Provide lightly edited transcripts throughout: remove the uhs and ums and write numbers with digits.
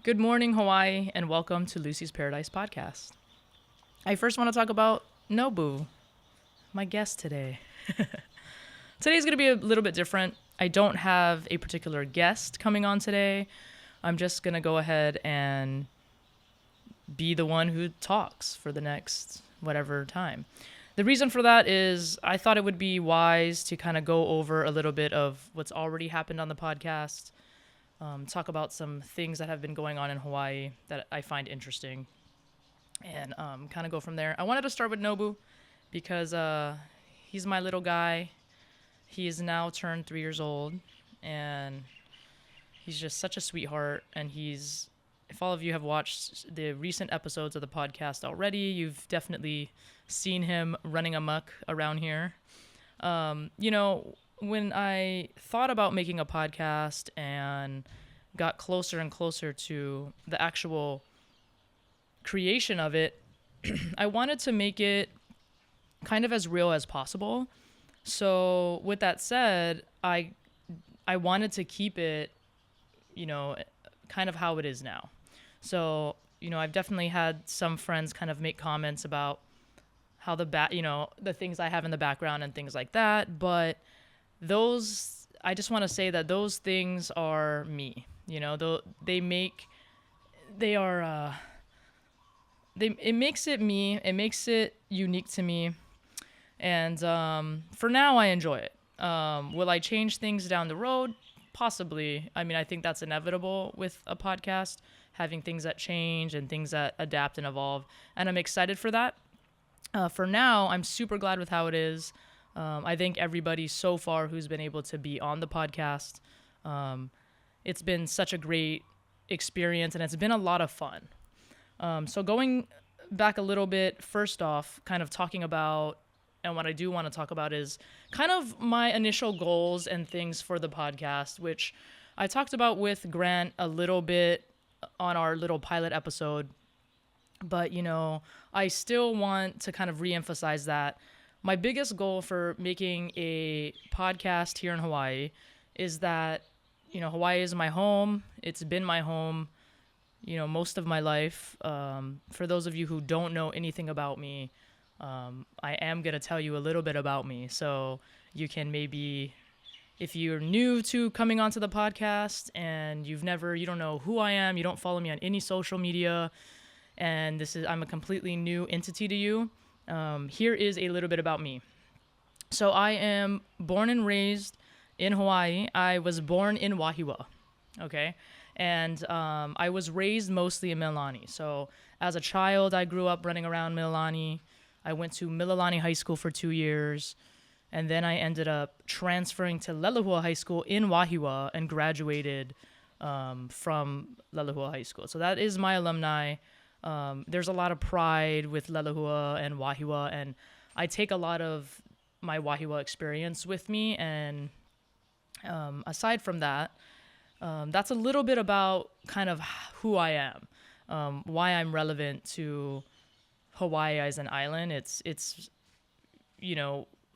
Good morning, Hawaii, and welcome to Lucy's Paradise podcast. I first want to talk about Nobu, my guest today. Today's going to be a little bit different. I don't have a particular guest coming on today. I'm just going to go ahead and be the one who talks for the next whatever time. The reason for that is I thought it would be wise to kind of go over a little bit of what's already happened on the podcast, talk about some things that have been going on in Hawaii that I find interesting, and kind of go from there. I wanted to start with Nobu because he's my little guy. He is now turned 3 years old, and he's just such a sweetheart. And if all of you have watched the recent episodes of the podcast already, you've definitely seen him running amok around here. When I thought about making a podcast and got closer and closer to the actual creation of it, I wanted to make it kind of as real as possible. So with that said, I wanted to keep it, kind of how it is now. So, I've definitely had some friends kind of make comments about how the things I have in the background and things like that, but I just want to say that those things are me. It makes it me. It makes it unique to me. And for now, I enjoy it. Will I change things down the road? Possibly. I mean, I think that's inevitable with a podcast, having things that change and things that adapt and evolve. And I'm excited for that. For now, I'm super glad with how it is. I thank everybody so far who's been able to be on the podcast. It's been such a great experience, and it's been a lot of fun. So going back a little bit, first off, kind of talking about, and what I do want to talk about is kind of my initial goals and things for the podcast, which I talked about with Grant a little bit on our little pilot episode. But, I still want to kind of reemphasize that my biggest goal for making a podcast here in Hawaii is that, Hawaii is my home. It's been my home, most of my life. For those of you who don't know anything about me, I am going to tell you a little bit about me. So you can maybe, if you're new to coming onto the podcast and you don't know who I am, you don't follow me on any social media, and I'm a completely new entity to you, here is a little bit about me. So I am born and raised in Hawaii. I was born in Wahiawa, okay? And I was raised mostly in Mililani. So as a child, I grew up running around Mililani. I went to Mililani High School for 2 years, and then I ended up transferring to Lelehua High School in Wahiawa and graduated from Lelehua High School. So that is my alumni. There's a lot of pride with Lelehua and Wahiawa, and I take a lot of my Wahiawa experience with me. And aside from that, that's a little bit about kind of who I am, why I'm relevant to Hawaii as an island. It's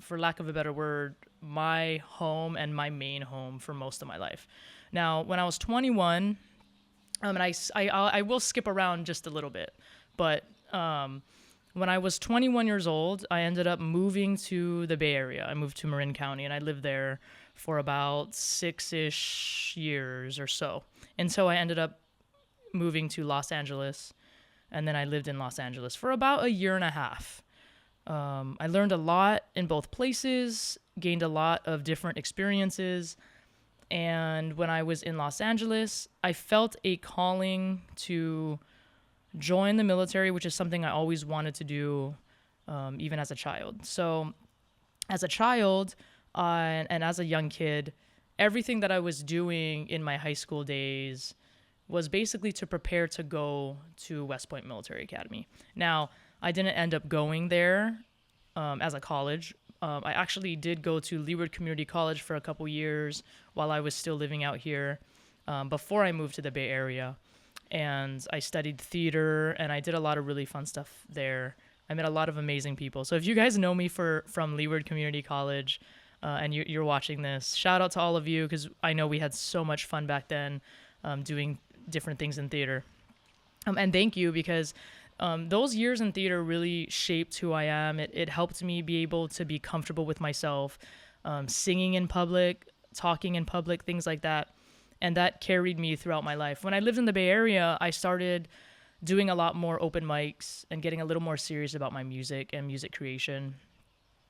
for lack of a better word, my home and my main home for most of my life. Now, when I was 21, and I will skip around just a little bit, but when I was 21 years old, I ended up moving to the Bay Area. I moved to Marin County, and I lived there for about 6-ish years or so. And so I ended up moving to Los Angeles, and then I lived in Los Angeles for about a year and a half. I learned a lot in both places, gained a lot of different experiences. And when I was in Los Angeles, I felt a calling to join the military, which is something I always wanted to do, even as a child. So as a child and as a young kid, everything that I was doing in my high school days was basically to prepare to go to West Point Military Academy. Now, I didn't end up going there as a college. I actually did go to Leeward Community College for a couple years while I was still living out here before I moved to the Bay Area. And I studied theater, and I did a lot of really fun stuff there. I met a lot of amazing people. So if you guys know me from Leeward Community College and you're watching this, shout out to all of you, because I know we had so much fun back then doing different things in theater. And thank you, because those years in theater really shaped who I am. It helped me be able to be comfortable with myself, singing in public, talking in public, things like that. And that carried me throughout my life. When I lived in the Bay Area, I started doing a lot more open mics and getting a little more serious about my music and music creation.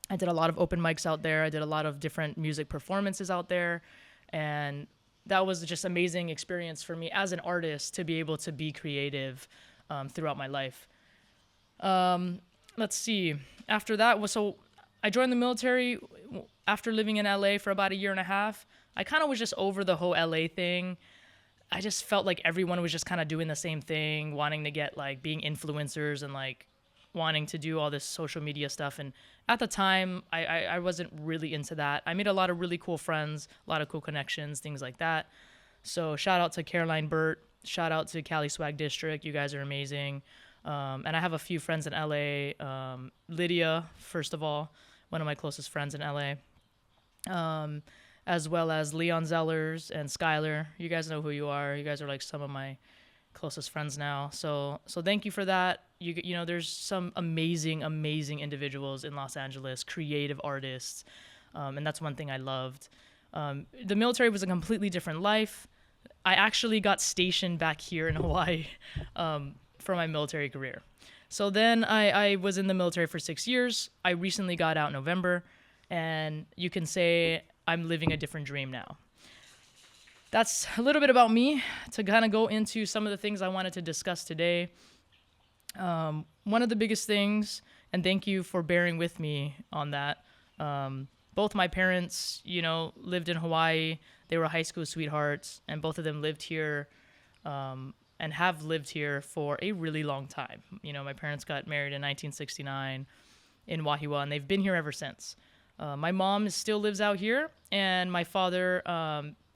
I did a lot of open mics out there. I did a lot of different music performances out there. And that was just amazing experience for me as an artist to be able to be creative throughout my life. Let's see. After that, so I joined the military after living in LA for about a year and a half. I kind of was just over the whole LA thing. I just felt like everyone was just kind of doing the same thing, wanting to get like being influencers and like wanting to do all this social media stuff. And at the time, I wasn't really into that. I made a lot of really cool friends, a lot of cool connections, things like that. So shout out to Caroline Burt. Shout out to Cali Swag District. You guys are amazing. And I have a few friends in LA. Lydia, first of all, one of my closest friends in LA. As well as Leon Zellers and Skylar. You guys know who you are. You guys are like some of my closest friends now. So thank you for that. You know, there's some amazing individuals in Los Angeles, creative artists. And that's one thing I loved. The military was a completely different life. I actually got stationed back here in Hawaii for my military career. So then I was in the military for 6 years. I recently got out in November, and you can say I'm living a different dream now. That's a little bit about me to kind of go into some of the things I wanted to discuss today. One of the biggest things, and thank you for bearing with me on that. Both my parents, you know, lived in Hawaii. They were high school sweethearts, and both of them lived here and have lived here for a really long time. You know, my parents got married in 1969 in Oahu, and they've been here ever since. My mom still lives out here, and my father,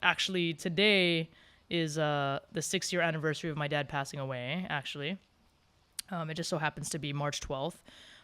actually today is the 6-year anniversary of my dad passing away, actually. It just so happens to be March 12th.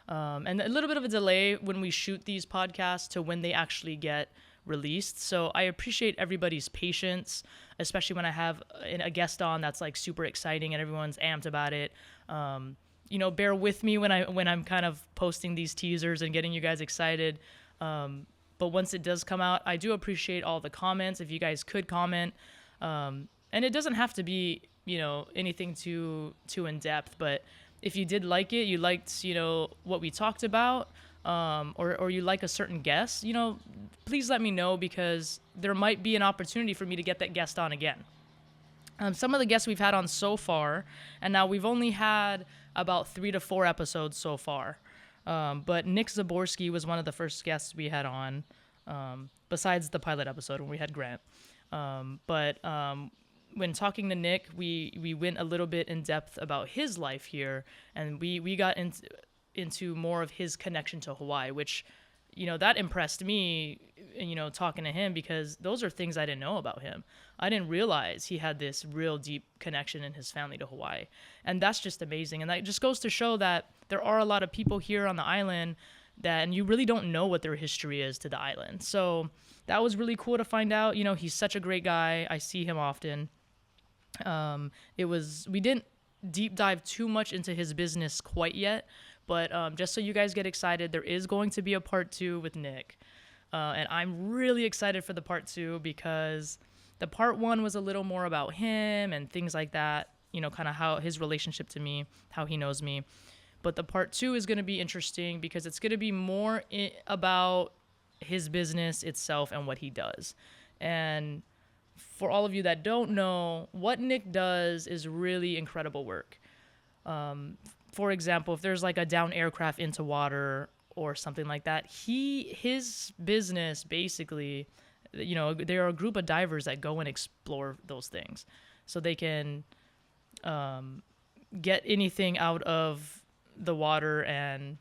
And a little bit of a delay when we shoot these podcasts to when they actually get released. So I appreciate everybody's patience, especially when I have a guest on that's like super exciting and everyone's amped about it. You know, bear with me when I'm kind of posting these teasers and getting you guys excited. But once it does come out, I do appreciate all the comments. If you guys could comment, and it doesn't have to be, you know, anything too in depth, but if you did like it, you liked, you know, what we talked about, or you like a certain guest, you know, please let me know, because there might be an opportunity for me to get that guest on again. Some of the guests we've had on so far, and now we've only had about 3 to 4 episodes so far. But Nick Zaborski was one of the first guests we had on, besides the pilot episode when we had Grant. But when talking to Nick, we went a little bit in depth about his life here, and we got into more of his connection to Hawaii, which, you know, that impressed me, you know, talking to him, because those are things I didn't know about him. I didn't realize he had this real deep connection in his family to Hawaii. And that's just amazing. And that just goes to show that there are a lot of people here on the island and you really don't know what their history is to the island. So that was really cool to find out. You know, he's such a great guy. I see him often. We didn't deep dive too much into his business quite yet, but just so you guys get excited, there is going to be a part 2 with Nick. And I'm really excited for the part 2, because the part 1 was a little more about him and things like that, you know, kind of how his relationship to me, how he knows me. But the part 2 is going to be interesting, because it's going to be more about his business itself and what he does. And for all of you that don't know, what Nick does is really incredible work. For example, if there's like a down aircraft into water or something like that, his business basically, you know, there are a group of divers that go and explore those things, so they can get anything out of the water, and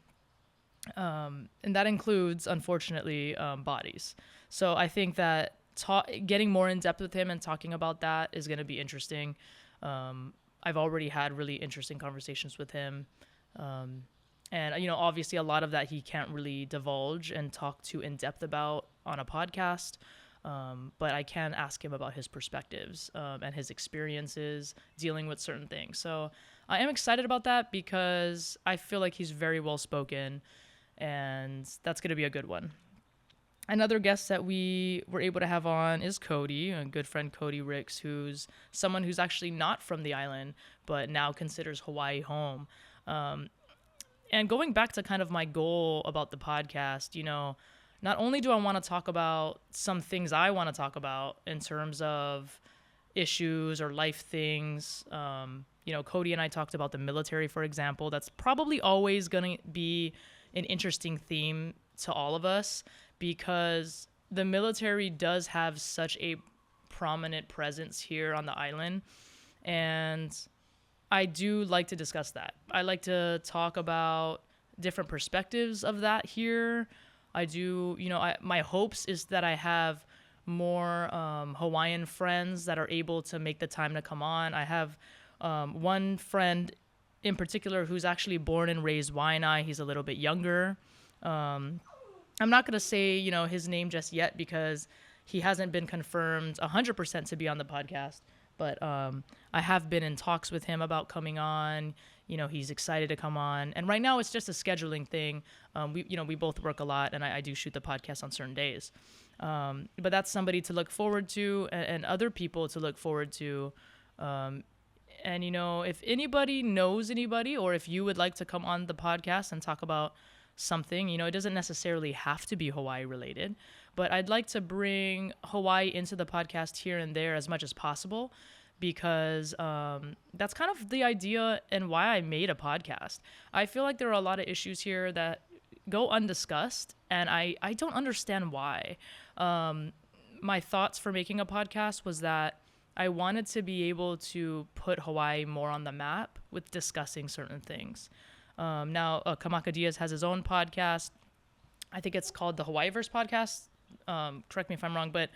that includes, unfortunately, bodies. So I think that getting more in depth with him and talking about that is going to be interesting. I've already had really interesting conversations with him. And, you know, obviously a lot of that he can't really divulge and talk too in depth about on a podcast. but I can ask him about his perspectives and his experiences dealing with certain things. So I am excited about that because I feel like he's very well spoken, and that's going to be a good one. Another guest that we were able to have on is Cody, a good friend Cody Ricks, who's someone who's actually not from the island, but now considers Hawaii home. And going back to kind of my goal about the podcast, not only do I want to talk about some things I want to talk about in terms of issues or life things, Cody and I talked about the military, for example. That's probably always going to be an interesting theme to all of us because the military does have such a prominent presence here on the island. And I do like to discuss that. I like to talk about different perspectives of that here. I do, my hopes is that I have more Hawaiian friends that are able to make the time to come on. I have one friend in particular who's actually born and raised Waianae. He's a little bit younger. I'm not going to say, his name just yet because he hasn't been confirmed 100% to be on the podcast. But I have been in talks with him about coming on. He's excited to come on. And right now it's just a scheduling thing. We both work a lot, and I do shoot the podcast on certain days. But that's somebody to look forward to and other people to look forward to. And, if anybody knows anybody or if you would like to come on the podcast and talk about something, it doesn't necessarily have to be Hawaii related, but I'd like to bring Hawaii into the podcast here and there as much as possible because that's kind of the idea and why I made a podcast. I feel like there are a lot of issues here that go undiscussed, and I don't understand why. My thoughts for making a podcast was that I wanted to be able to put Hawaii more on the map with discussing certain things. Now, Kamaka Diaz has his own podcast. I think it's called the Hawaiiverse podcast. Correct me if I'm wrong, but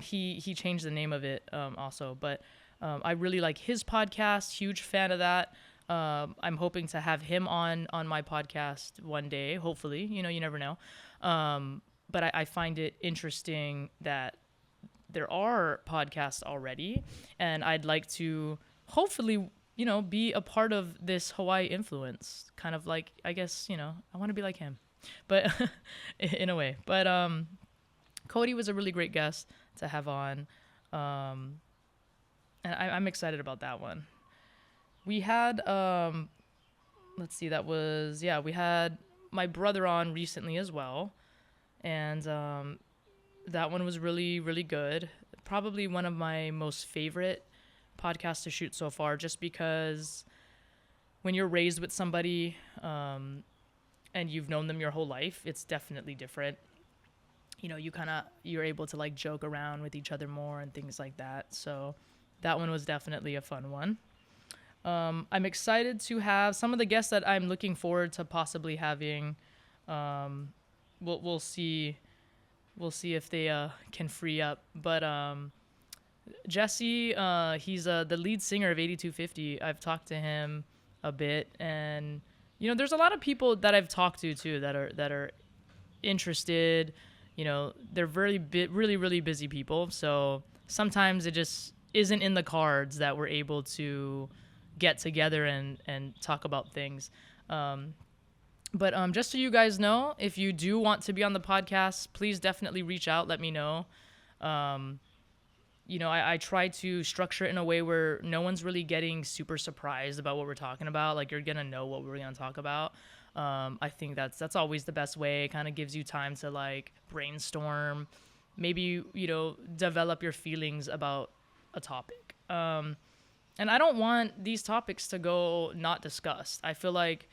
he changed the name of it also. But I really like his podcast. Huge fan of that. I'm hoping to have him on my podcast one day, hopefully. You never know. But I find it interesting that there are podcasts already, and I'd like to hopefully be a part of this Hawaii influence, kind of like, I guess, I want to be like him, but in a way. But Cody was a really great guest to have on, and I'm excited about that one. We had, we had my brother on recently as well, and that one was really, really good. Probably one of my most favorite podcast to shoot so far, just because when you're raised with somebody and you've known them your whole life, it's definitely different. You're able to like joke around with each other more and things like that. So that one was definitely a fun one. I'm excited to have some of the guests that I'm looking forward to possibly having. We'll see if they can free up, but Jesse, he's the lead singer of 8250. I've talked to him a bit, and there's a lot of people that I've talked to too that are interested. They're really, really busy people, so sometimes it just isn't in the cards that we're able to get together and talk about things. But just so you guys know, if you do want to be on the podcast, please definitely reach out. Let me know. I try to structure it in a way where no one's really getting super surprised about what we're talking about. Like, you're going to know what we're going to talk about. I think that's always the best way. It kind of gives you time to like brainstorm, maybe, develop your feelings about a topic. And I don't want these topics to go not discussed. I feel like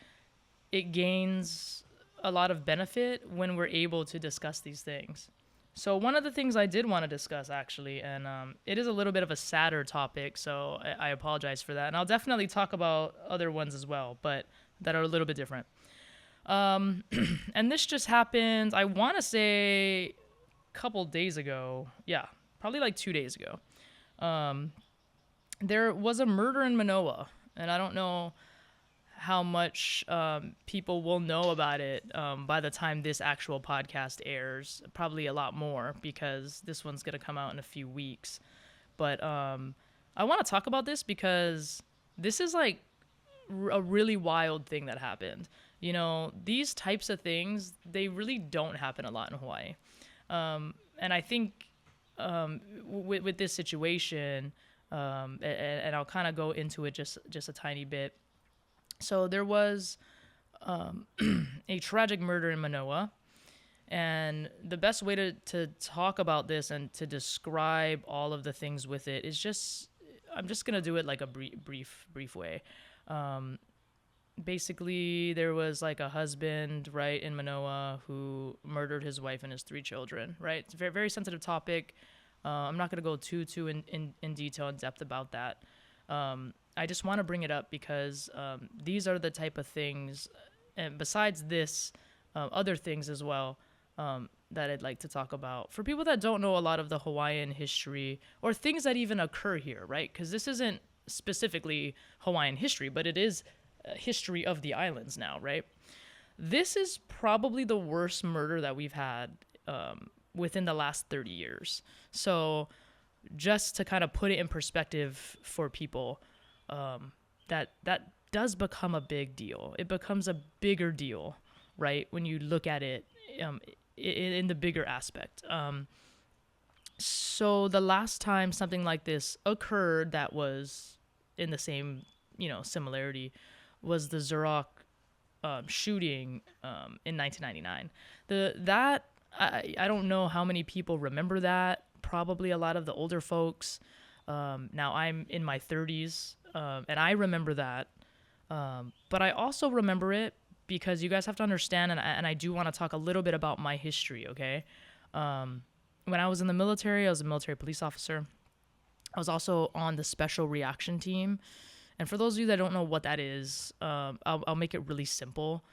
it gains a lot of benefit when we're able to discuss these things. So one of the things I did want to discuss, actually, and it is a little bit of a sadder topic, so I apologize for that. And I'll definitely talk about other ones as well, but that are a little bit different. And this just happened, I want to say a couple days ago. Yeah, probably like 2 days ago. There was a murder in Manoa, and I don't know how much people will know about it by the time this actual podcast airs. Probably a lot more because this one's going to come out in a few weeks. But I want to talk about this because this is like a really wild thing that happened. You know, these types of things, they really don't happen a lot in Hawaii. And I think with this situation, and I'll kind of go into it just a tiny bit. So there was a tragic murder in Manoa. And the best way to talk about this and to describe all of the things with it is I'm just going to do it like a brief way. Basically, there was like a husband, right, in Manoa who murdered his wife and his 3 children, right? It's a very, very sensitive topic. I'm not going to go too in detail and depth about that. I just want to bring it up because these are the type of things, and besides this, other things as well, that I'd like to talk about. For people that don't know a lot of the Hawaiian history or things that even occur here, right? Because this isn't specifically Hawaiian history, but it is history of the islands now, right? This is probably the worst murder that we've had within the last 30 years. So just to kind of put it in perspective for people, that does become a big deal. It becomes a bigger deal, right, when you look at it in the bigger aspect. So the last time something like this occurred that was in the same, similarity was the Zurich shooting in 1999. I don't know how many people remember that. Probably a lot of the older folks. Now I'm in my 30s, and I remember that. But I also remember it because you guys have to understand, and I do want to talk a little bit about my history, okay? When I was in the military, I was a military police officer. I was also on the special reaction team. And for those of you that don't know what that is, I'll make it really simple.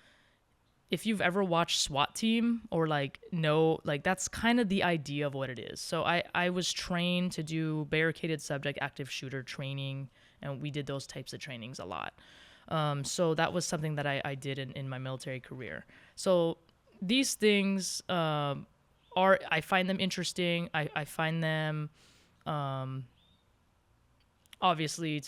If you've ever watched SWAT Team or that's kind of the idea of what it is. So I was trained to do barricaded subject active shooter training, and we did those types of trainings a lot. So that was something that I did in my military career. So these things I find them interesting. I find them obviously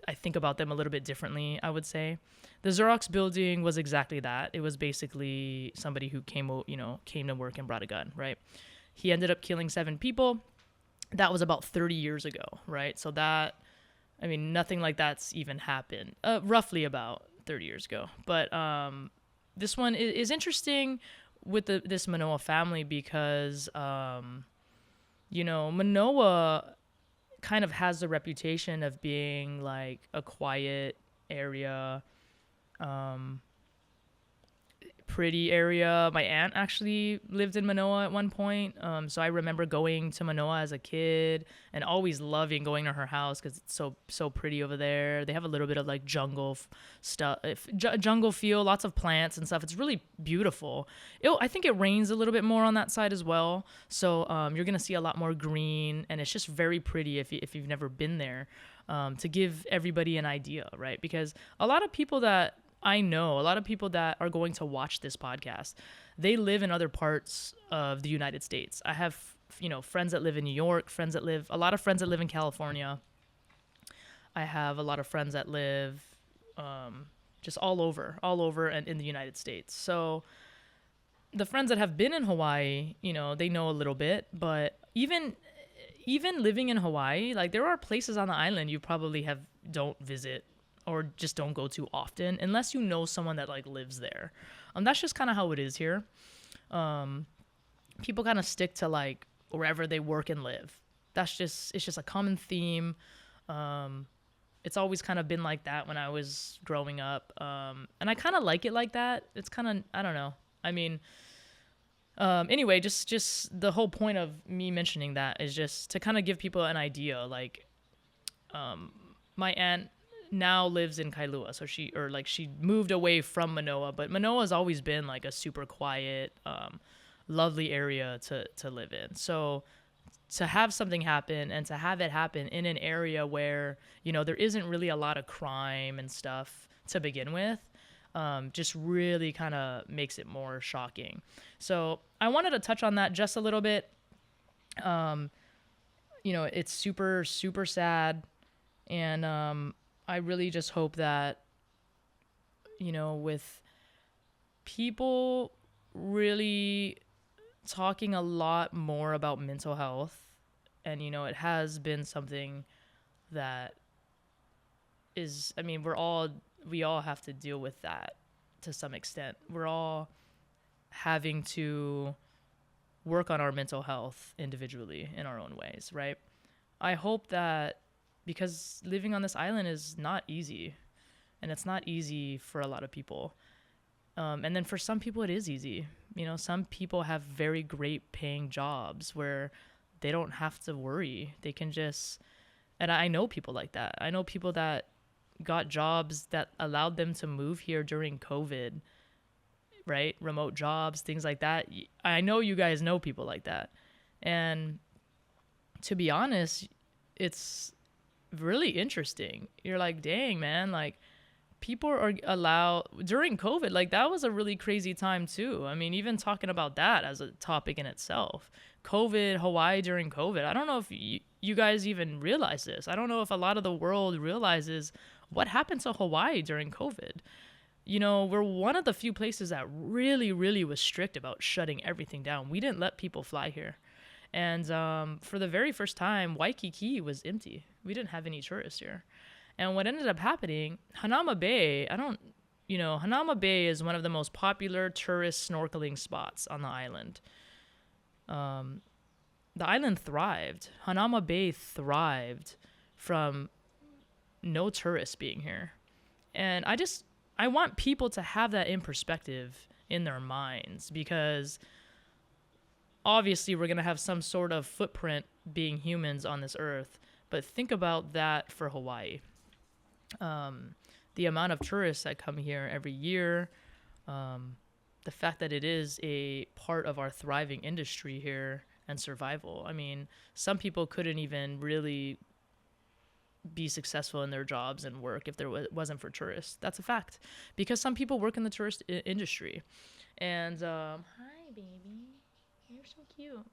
I think about them a little bit differently, I would say. The Xerox building was exactly that. It was basically somebody who came to work and brought a gun, right? He ended up killing 7 people. That was about 30 years ago, right? So nothing like that's even happened. Roughly about 30 years ago. But this one is interesting with this Manoa family because, Manoa kind of has the reputation of being like a quiet area, pretty area. My aunt actually lived in Manoa at one point, so I remember going to Manoa as a kid and always loving going to her house because it's so pretty over there. They have a little bit of like jungle stuff, jungle feel, lots of plants and stuff. It's really beautiful. I think it rains a little bit more on that side as well, so you're gonna see a lot more green, and it's just very pretty if you've never been there. To give everybody an idea, right? Because a lot of people that I know, a lot of people that are going to watch this podcast, they live in other parts of the United States. I have, friends that live in New York, a lot of friends that live in California. I have a lot of friends that live just all over and in the United States. So the friends that have been in Hawaii, they know a little bit, but even living in Hawaii, like there are places on the island you probably don't visit or just don't go to often unless you know someone that like lives there. That's just kind of how it is here. People kind of stick to like wherever they work and live. It's just a common theme. It's always kind of been like that when I was growing up. And I kind of like it like that. It's kind of, I don't know. Anyway, just the whole point of me mentioning that is just to kind of give people an idea. Like, my aunt now lives in Kailua, so she moved away from Manoa, but Manoa's always been like a super quiet, lovely area to live in. So to have something happen and to have it happen in an area where, you know, there isn't really a lot of crime and stuff to begin with, just really kind of makes it more shocking. So I wanted to touch on that just a little bit. You know, it's super, super sad. And I really just hope that, you know, with people really talking a lot more about mental health, and, you know, it has been something that is, I mean, we all have to deal with that to some extent. We're all having to work on our mental health individually in our own ways, right? I hope that, because living on this island is not easy, and it's not easy for a lot of people. And then for some people it is easy. You know, some people have very great paying jobs where they don't have to worry. They can just, and I know people like that. I know people that got jobs that allowed them to move here during COVID, right? Remote jobs, things like that. I know you guys know people like that. And to be honest, it's really interesting. You're like, dang, man, like, people are allowed during COVID. Like, that was a really crazy time too. I mean, even talking about that as a topic in itself, COVID, Hawaii during COVID. I don't know if you guys even realize this. I don't know if a lot of the world realizes what happened to Hawaii during COVID. You know, we're one of the few places that really, really was strict about shutting everything down. We didn't let people fly here. And for the very first time, Waikiki was empty. We didn't have any tourists here. And what ended up happening, Hanauma Bay, Hanauma Bay is one of the most popular tourist snorkeling spots on the island. The island thrived. Hanauma Bay thrived from no tourists being here. And I want people to have that in perspective in their minds, because obviously we're going to have some sort of footprint being humans on this earth. But think about that for Hawaii. The amount of tourists that come here every year, the fact that it is a part of our thriving industry here and survival. I mean, some people couldn't even really be successful in their jobs and work if there wasn't for tourists. That's a fact, because some people work in the tourist industry. And hi, baby, you're so cute.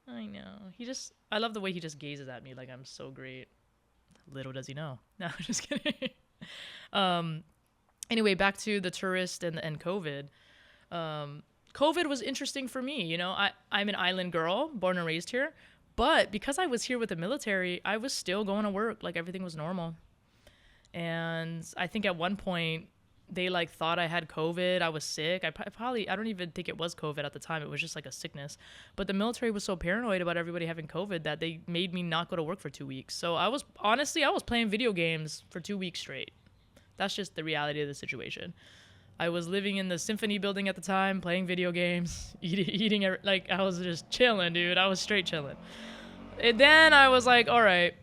I know. I love the way he just gazes at me like I'm so great. Little does he know. No, I'm just kidding. Anyway, back to the tourist and COVID. COVID was interesting for me. You know, I'm an island girl, born and raised here. But because I was here with the military, I was still going to work like everything was normal. And I think at one point, they like thought I had COVID. I was sick. I don't even think it was COVID at the time. It was just like a sickness. But the military was so paranoid about everybody having COVID that they made me not go to work for 2 weeks. So I was playing video games for 2 weeks straight. That's just the reality of the situation. I was living in the Symphony building at the time, playing video games, eating like I was just chilling, dude. I was straight chilling. And then I was like, all right,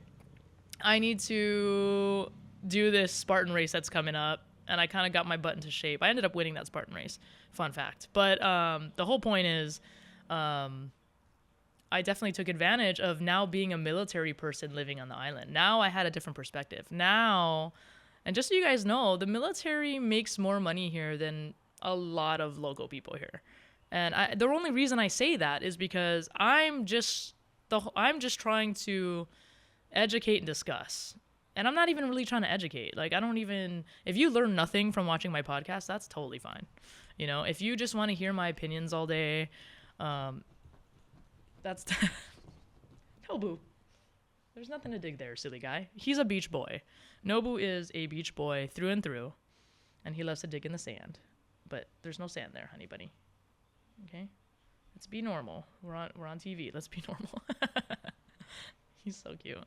I need to do this Spartan race that's coming up. And I kind of got my butt into shape. I ended up winning that Spartan race. Fun fact. But the whole point is I definitely took advantage of now being a military person living on the island. Now I had a different perspective. Now, and just so you guys know, the military makes more money here than a lot of local people here. And the only reason I say that is because I'm just trying to educate and discuss. And I'm not even really trying to educate. Like, if you learn nothing from watching my podcast, that's totally fine. You know, if you just want to hear my opinions all day, that's Nobu. There's nothing to dig there, silly guy. He's a beach boy. Nobu is a beach boy through and through, and he loves to dig in the sand. But there's no sand there, honey bunny. Okay? Let's be normal. We're on TV. Let's be normal. He's so cute.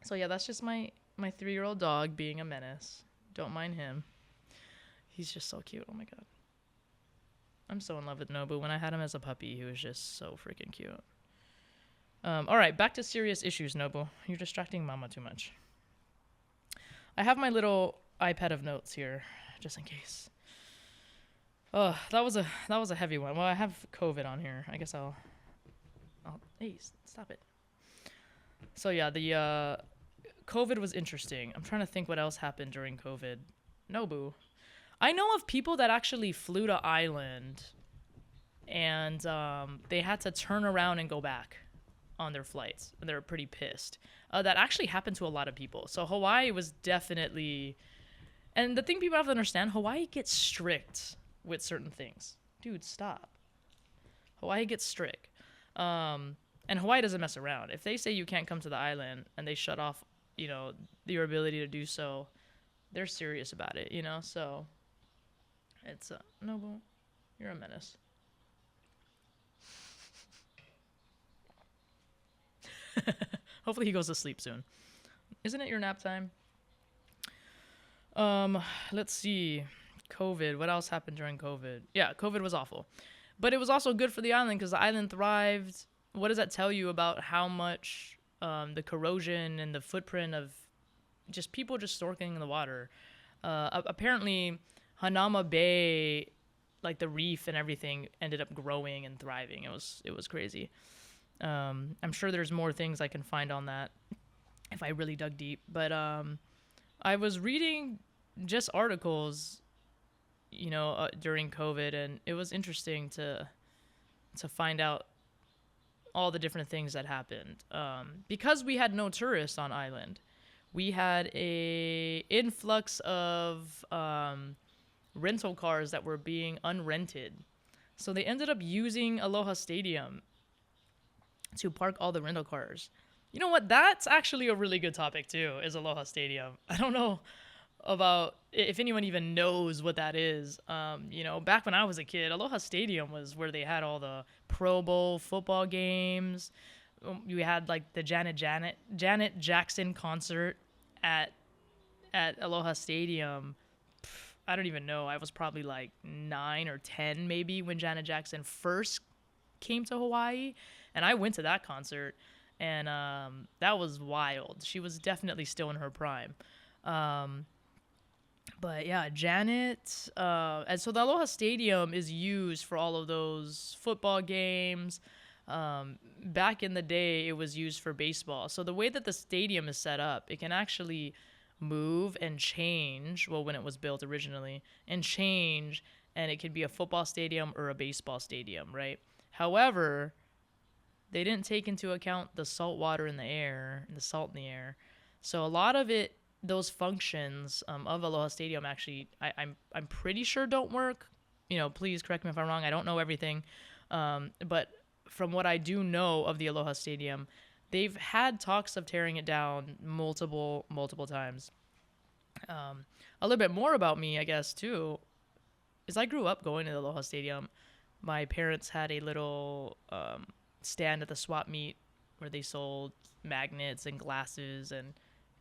So yeah, that's just my 3-year-old dog being a menace. Don't mind him. He's just so cute. Oh my god. I'm so in love with Nobu. When I had him as a puppy, he was just so freaking cute. All right, back to serious issues, Nobu. You're distracting Mama too much. I have my little iPad of notes here, just in case. That was a heavy one. Well, I have COVID on here. I guess I'll hey, stop it. So yeah, the COVID was interesting. I'm trying to think what else happened during COVID. Nobu. I know of people that actually flew to Island and they had to turn around and go back on their flights. And they were pretty pissed. That actually happened to a lot of people. So Hawaii was definitely... And the thing people have to understand, Hawaii gets strict with certain things. Dude, stop. Hawaii gets strict. And Hawaii doesn't mess around. If they say you can't come to the island and they shut off, your ability to do so, they're serious about it, So it's Noble, you're a menace. Hopefully he goes to sleep soon. Isn't it your nap time? Let's see. COVID. What else happened during COVID? Yeah, COVID was awful. But it was also good for the island because the island thrived. What does that tell you about how much the corrosion and the footprint of just people just snorkeling in the water? Apparently, Hanama Bay, like the reef and everything, ended up growing and thriving. It was crazy. I'm sure there's more things I can find on that if I really dug deep. But I was reading just articles, during COVID, and it was interesting to find out all the different things that happened. Because we had no tourists on island, we had a influx of rental cars that were being unrented. So they ended up using Aloha Stadium to park all the rental cars. You know what? That's actually a really good topic too, is Aloha Stadium. I don't know about if anyone even knows what that is. Back when I was a kid, Aloha Stadium was where they had all the Pro Bowl football games. We had like the Janet Jackson concert at Aloha Stadium. I don't even know. I was probably like 9 or 10 maybe when Janet Jackson first came to Hawaii, and I went to that concert, and that was wild. She was definitely still in her prime. But yeah, Janet, and so the Aloha Stadium is used for all of those football games. Back in the day, it was used for baseball. So the way that the stadium is set up, it can actually move and change. Well, when it was built originally, and change, and it could be a football stadium or a baseball stadium, right? However, they didn't take into account the salt water in the air and the salt in the air. So a lot of it, those functions of Aloha Stadium actually, I'm pretty sure don't work. Please correct me if I'm wrong. I don't know everything. But from what I do know of the Aloha Stadium, they've had talks of tearing it down multiple times. A little bit more about me, I guess, too, is I grew up going to the Aloha Stadium. My parents had a little stand at the swap meet where they sold magnets and glasses and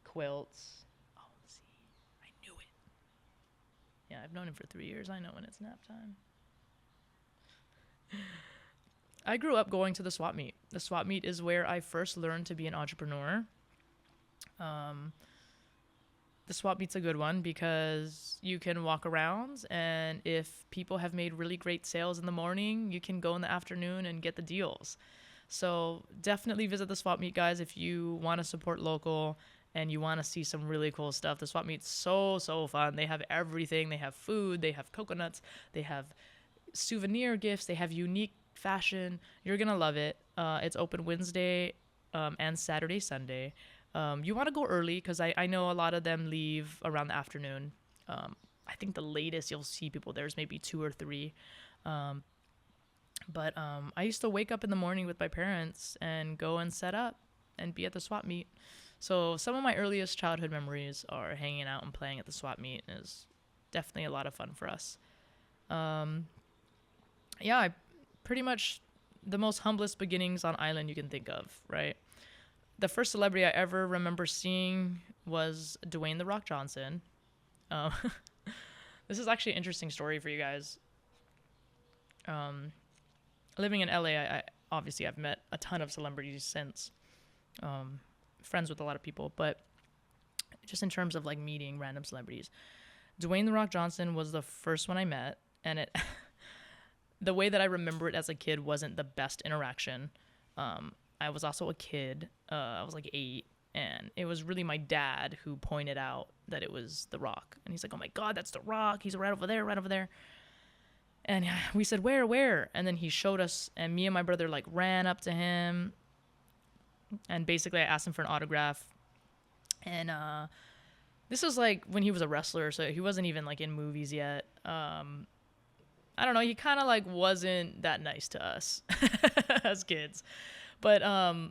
quilts. Oh, see, I knew it. Yeah, I've known him for 3 years. I know when it's nap time. I grew up going to the swap meet. The swap meet is where I first learned to be an entrepreneur. The swap meet's a good one because you can walk around, and if people have made really great sales in the morning, you can go in the afternoon and get the deals. So definitely visit the swap meet, guys, if you want to support local and you want to see some really cool stuff. The swap meet's so fun. They have everything. They have food. They have coconuts. They have souvenir gifts. They have unique fashion. You're going to love it. It's open Wednesday and Saturday, Sunday. You want to go early because I know a lot of them leave around the afternoon. I think the latest you'll see people there is maybe 2 or 3. But I used to wake up in the morning with my parents and go and set up and be at the swap meet. So some of my earliest childhood memories are hanging out and playing at the swap meet. It is definitely a lot of fun for us. I pretty much the most humblest beginnings on island you can think of, right? The first celebrity I ever remember seeing was Dwayne "The Rock" Johnson. This is actually an interesting story for you guys. Living in LA, I obviously I've met a ton of celebrities since. Friends with a lot of people, but just in terms of like meeting random celebrities, Dwayne "The Rock" Johnson was the first one I met, and the way that I remember it as a kid wasn't the best interaction. I was also a kid. I was like 8, and it was really my dad who pointed out that it was The Rock. And he's like, "Oh my God, that's The Rock. He's right over there, right over there." And we said, where? And then he showed us, and me and my brother like ran up to him. And basically I asked him for an autograph. And this was like when he was a wrestler, so he wasn't even like in movies yet. I don't know, he kind of like wasn't that nice to us as kids. But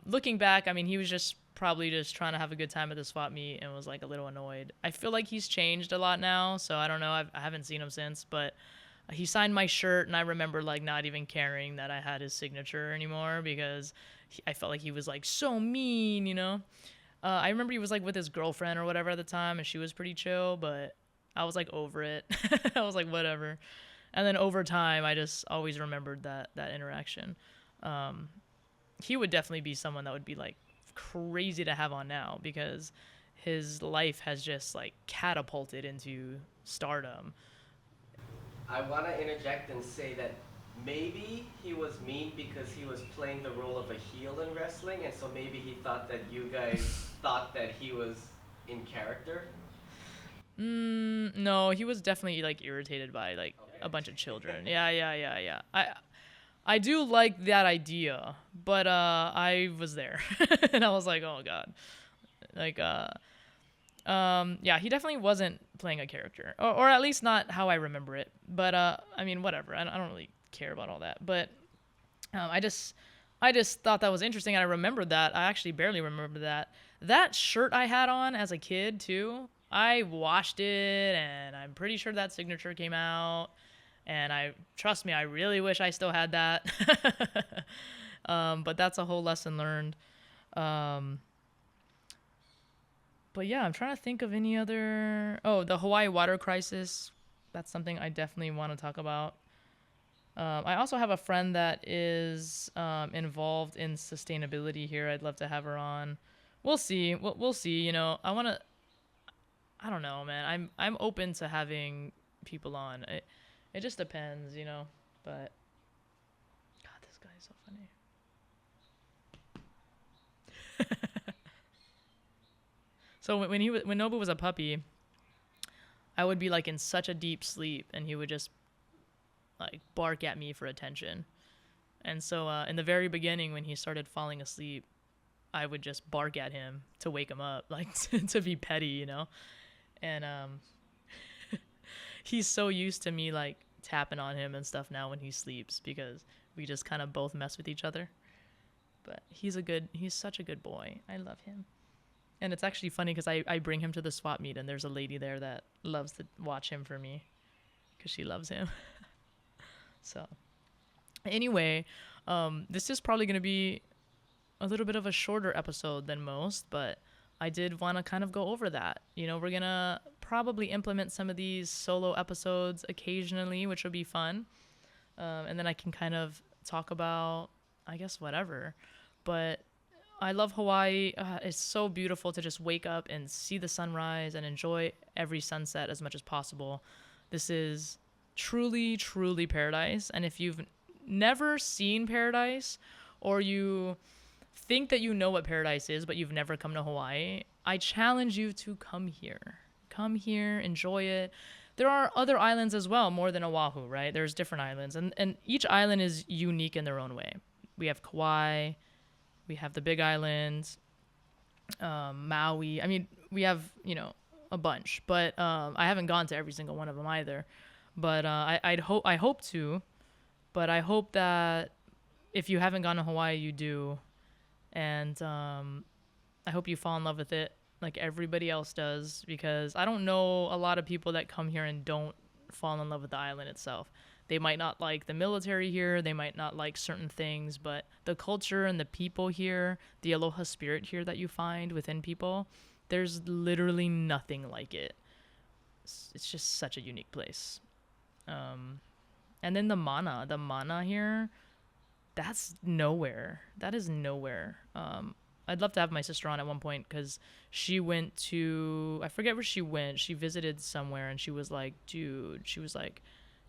looking back, I mean, he was just probably just trying to have a good time at the swap meet and was like a little annoyed. I feel like he's changed a lot now, so I don't know. I haven't seen him since, but he signed my shirt, and I remember like not even caring that I had his signature anymore because I felt like he was like so mean, you know? I remember he was like with his girlfriend or whatever at the time, and she was pretty chill, but I was like over it. I was like, whatever. And then over time, I just always remembered that interaction. He would definitely be someone that would be like crazy to have on now because his life has just like catapulted into stardom. I want to interject and say that maybe he was mean because he was playing the role of a heel in wrestling, and so maybe he thought that you guys thought that he was in character. No, he was definitely like irritated by like a bunch of children. Yeah. I do like that idea, but I was there and I was like, oh God. Like yeah, he definitely wasn't playing a character, or at least not how I remember it. But I mean, whatever. I don't really care about all that. But I just thought that was interesting, and I remembered that. I actually barely remember that shirt I had on as a kid too. I washed it, and I'm pretty sure that signature came out. And trust me, I really wish I still had that. But that's a whole lesson learned. But yeah, I'm trying to think of any other. Oh, the Hawaii water crisis. That's something I definitely want to talk about. I also have a friend that is involved in sustainability here. I'd love to have her on. We'll see. We'll see. You know, I don't know, man. I'm open to having people on. It just depends, you know. But God, this guy is so funny. So when Nobu was a puppy, I would be like in such a deep sleep, and he would just like bark at me for attention. And so in the very beginning, when he started falling asleep, I would just bark at him to wake him up, like to be petty, you know. And he's so used to me like tapping on him and stuff now when he sleeps because we just kind of both mess with each other. But he's such a good boy. I love him. And it's actually funny because I bring him to the swap meet, and there's a lady there that loves to watch him for me because she loves him. So anyway, this is probably going to be a little bit of a shorter episode than most, but I did want to kind of go over that. You know, we're going to probably implement some of these solo episodes occasionally, which will be fun. And then I can kind of talk about, I guess, whatever. But I love Hawaii. It's so beautiful to just wake up and see the sunrise and enjoy every sunset as much as possible. This is truly, truly paradise. And if you've never seen paradise, or you think that you know what paradise is, but you've never come to Hawaii, I challenge you to come here. Come here, enjoy it. There are other islands as well, more than Oahu, right? There's different islands, and each island is unique in their own way. We have Kauai, we have the Big Island, Maui. I mean, we have, you know, a bunch, but I haven't gone to every single one of them either. But I hope to, but I hope that if you haven't gone to Hawaii, you do. And I hope you fall in love with it like everybody else does, because I don't know a lot of people that come here and don't fall in love with the island itself. They might not like the military here, they might not like certain things, but the culture and the people here, the aloha spirit here that you find within people, there's literally nothing like it. It's just such a unique place. And then the mana here, that's nowhere. That is nowhere. I'd love to have my sister on at one point, because she went to, I forget where she went. She visited somewhere, and she was like, dude, she was like,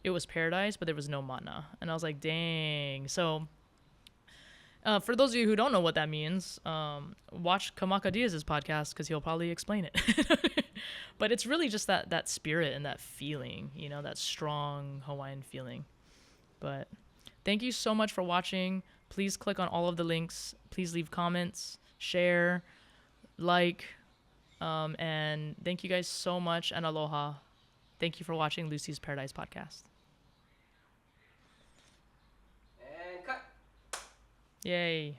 it was paradise, but there was no mana. And I was like, dang. So for those of you who don't know what that means, watch Kamaka Diaz's podcast because he'll probably explain it. But it's really just that spirit and that feeling, you know, that strong Hawaiian feeling. But thank you so much for watching. Please click on all of the links. Please leave comments, share, like, and thank you guys so much, and aloha. Thank you for watching Lucy's Paradise Podcast. And cut. Yay.